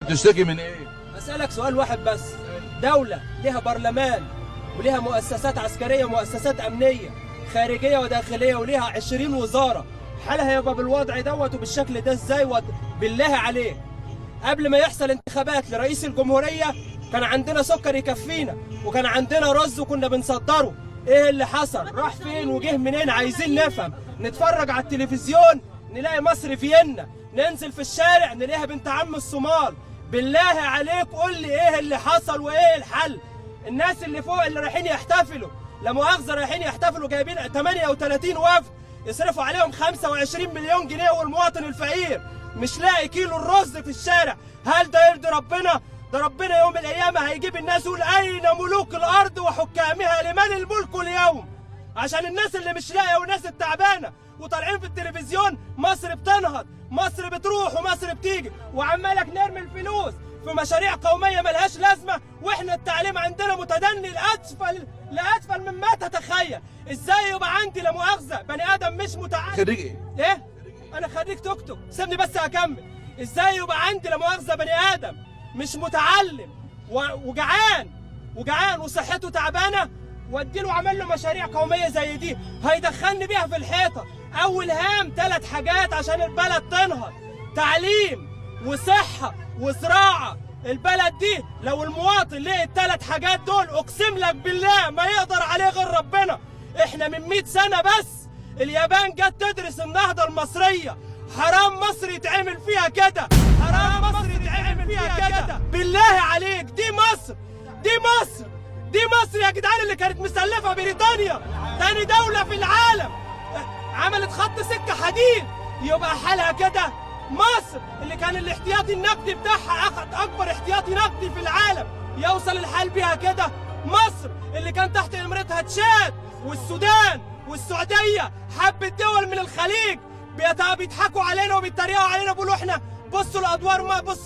تشتكي من ايه؟ أسألك سؤال واحد بس. دولة لها برلمان ولها مؤسسات عسكرية ومؤسسات أمنية خارجية وداخلية ولها 20 وزارة، حالها يبقى بالوضع دوت وبالشكل ده ازاي؟ بالله عليك، قبل ما يحصل انتخابات لرئيس الجمهورية كان عندنا سكر يكفينا وكان عندنا رز وكنا بنصدره. ايه اللي حصل؟ راح فين وجه منين؟ عايزين نفهم. نتفرج على التلفزيون نلاقي مصر فيينا، ننزل في الشارع نلاقيها بنت عم الصومال. بالله عليك قول لي ايه اللي حصل وايه الحل؟ الناس اللي فوق اللي رايحين يحتفلوا، لا مؤاخذة رايحين يحتفلوا جايبين 38 وفد يصرفوا عليهم 25 مليون جنيه، والمواطن الفقير مش لاقي كيلو الرز في الشارع. هل ده يرضي ربنا؟ ده ربنا يوم القيامة هيجيب الناس يقول أين ملوك الأرض وحكامها لمن الملك اليوم؟ عشان الناس اللي مش لاقية والناس التعبانة وطالعين في التلفزيون مصر بتنهض، مصر بتروح ومصر بتيجي، وعمالك نرمي الفلوس في مشاريع قومية ملهاش لازمة، واحنا التعليم عندنا متدني لأسفل مما تتخيل. ازاي يبقى عندي لا مؤاخذة بني آدم مش متعلم؟ خريج ايه؟ ايه؟ أنا خريج توك توك، سيبني بس أكمل. ازاي يبقى عندي لا مؤاخذة بني آدم مش متعلم وجعان وصحته تعبانة واديله عمل له مشاريع قومية زي دي هيدخلني بيها في الحيطة؟ أول هام 3 حاجات عشان البلد تنهض: تعليم وصحة وزراعة. البلد دي لو المواطن لقي ال3 حاجات دول أقسم لك بالله ما يقدر عليه غير ربنا. احنا من 100 سنة بس اليابان جت تدرس النهضة المصرية. حرام مصر يتعمل فيها كده، حرام مصر يتعمل فيها كده. بالله عليك دي مصر، دي مصر، دي مصر يا جدعان اللي كانت مسلفة بريطانيا، تاني دولة في العالم عملت خط سكة حديد. يبقى حالها كده مصر اللي كان الاحتياطي النقدي بتاعها أكبر احتياطي نقدي في العالم يوصل الحال بيها كده. مصر اللي كان تحت إمرتها تشاد والسودان والسعودية، حبة دول من الخليج بيضحكوا علينا وبيتريقوا علينا بيقولوا احنا بصوا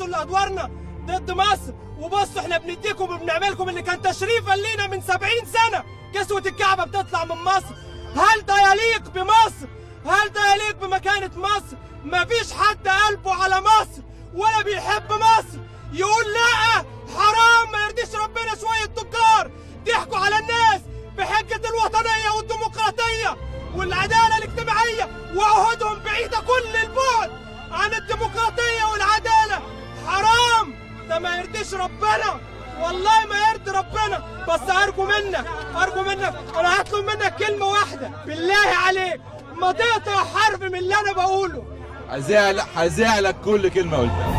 لأدوارنا ضد مصر، وبصوا احنا بنديكم وبنعملكم اللي كان تشريفا لينا من 70 سنة كسوة الكعبة بتطلع من مصر. هل ده يليق بمصر؟ هل ده يليق بمكانة مصر؟ مفيش حد قلبه على مصر ولا بيحب مصر يقول لا حرام، ما يرضيش ربنا. شوية تجار ضحكوا على الناس بحجة الوطنية والديمقراطية والعدالة الاجتماعية وعهودهم بعيدة كل البعد عن الديمقراطية والعدالة. حرام، ده ما يرضيش ربنا، والله ما يرضي ربنا. بس أرجو منك أنا هطلب منك كلمة واحدة بالله عليك، ما تقطع حرف من اللي أنا بقوله. هزعلك كل كلمة قلتها.